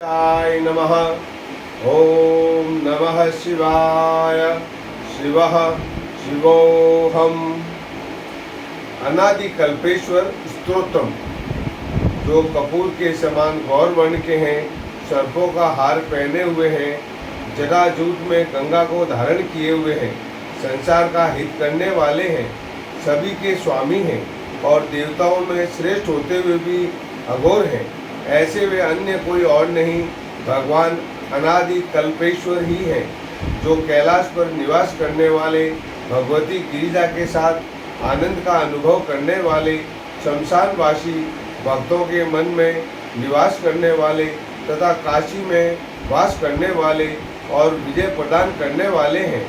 शिवाय नमः। ओम नमः शिवाय। शिवः शिवोहम। अनादि कल्पेश्वर स्तोत्रम, जो कपूर के समान गौर वर्ण के हैं, सर्पों का हार पहने हुए हैं, जटाजूट में गंगा को धारण किए हुए हैं, संसार का हित करने वाले हैं, सभी के स्वामी हैं और देवताओं में श्रेष्ठ होते हुए भी अघोर हैं। ऐसे वे अन्य कोई और नहीं, भगवान अनादि कल्पेश्वर ही हैं, जो कैलाश पर निवास करने वाले, भगवती गिरिजा के साथ आनंद का अनुभव करने वाले, शमशानवासी भक्तों के मन में निवास करने वाले तथा काशी में वास करने वाले और विजय प्रदान करने वाले हैं।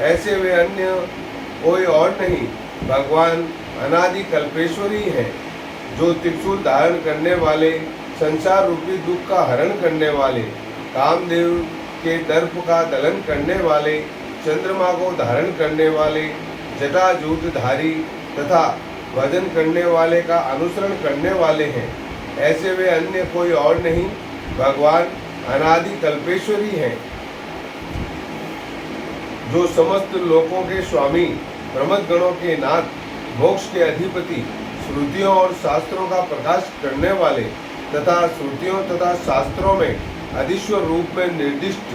ऐसे वे अन्य कोई और नहीं, भगवान अनादि कल्पेश्वर ही हैं, जो त्रिशूल धारण करने वाले, संसार रूपी दुख का हरण करने वाले, कामदेव के दर्प का दलन करने वाले, चंद्रमा को धारण करने वाले, जटाजूटधारी तथा भजन करने वाले का अनुसरण करने वाले हैं। ऐसे वे अन्य कोई और नहीं, भगवान अनादि कल्पेश्वर ही हैं, जो समस्त लोकों के स्वामी, प्रमथ गणों के नाथ, मोक्ष के अधिपति, श्रुतियों और शास्त्रों का प्रकाश करने वाले तथा श्रुतियों तथा शास्त्रों में अधीश्वर रूप में निर्दिष्ट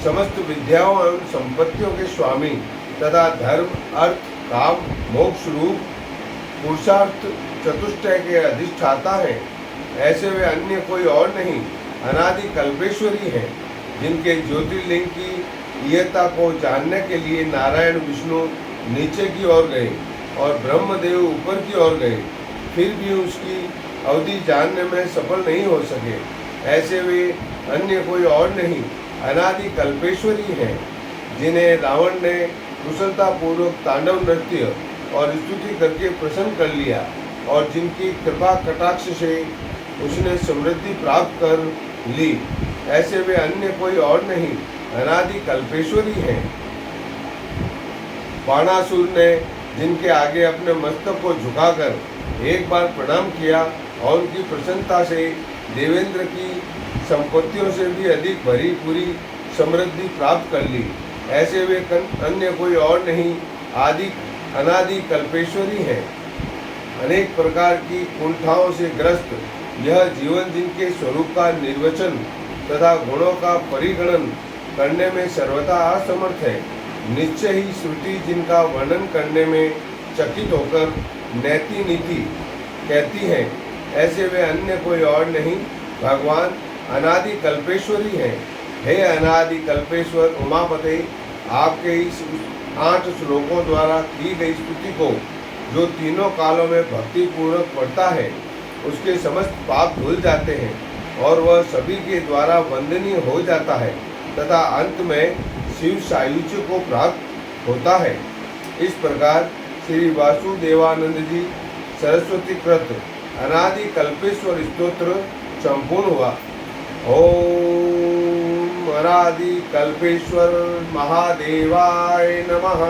समस्त विद्याओं एवं संपत्तियों के स्वामी तथा धर्म, अर्थ, काम, मोक्ष रूप पुरुषार्थ चतुष्टय के अधिष्ठाता हैं। ऐसे वे अन्य कोई और नहीं, अनादि कल्पेश्वरी हैं, जिनके ज्योतिर्लिंग की इयता को जानने के लिए नारायण विष्णु नीचे की ओर गए और ब्रह्मदेव ऊपर की ओर गए, फिर भी उसकी अवधि जानने में सफल नहीं हो सके। ऐसे वे अन्य कोई और नहीं, अनादि कल्पेश्वरी हैं, जिन्हें रावण ने कुशलतापूर्वक तांडव नृत्य और स्तुति करके प्रसन्न कर लिया और जिनकी कृपा कटाक्ष से उसने समृद्धि प्राप्त कर ली। ऐसे वे अन्य कोई और नहीं, अनादि कल्पेश्वरी हैं। बाणासुर ने जिनके आगे अपने मस्तक को झुकाकर एक बार प्रणाम किया और उनकी प्रसन्नता से देवेंद्र की संपत्तियों से भी अधिक भरी पूरी समृद्धि प्राप्त कर ली। ऐसे वे अन्य कोई और नहीं, अनादि कल्पेश्वरी हैं। अनेक प्रकार की कुंठाओं से ग्रस्त यह जीवन जिनके स्वरूप का निर्वचन तथा गुणों का परिगणन करने में सर्वथा असमर्थ है, निश्चय ही श्रुति जिनका वर्णन करने में चकित होकर नैति नीति कहती है। ऐसे वे अन्य कोई और नहीं, भगवान अनादि कल्पेश्वरी हैं। हे अनादि कल्पेश्वर उमापते, आपके इस 8 श्लोकों द्वारा की गई स्तुति को जो तीनों कालों में भक्ति पूर्वक पढ़ता है, उसके समस्त पाप धुल जाते हैं और वह सभी के द्वारा वंदनीय हो जाता है तथा अंत में शिव सायुज्य को प्राप्त होता है। इस प्रकार श्री वासुदेवानंद जी सरस्वती कृत अनादि कल्पेश्वर स्तोत्र संपूर्ण हुआ। ओम अनादि कल्पेश्वर महादेवाय नमः।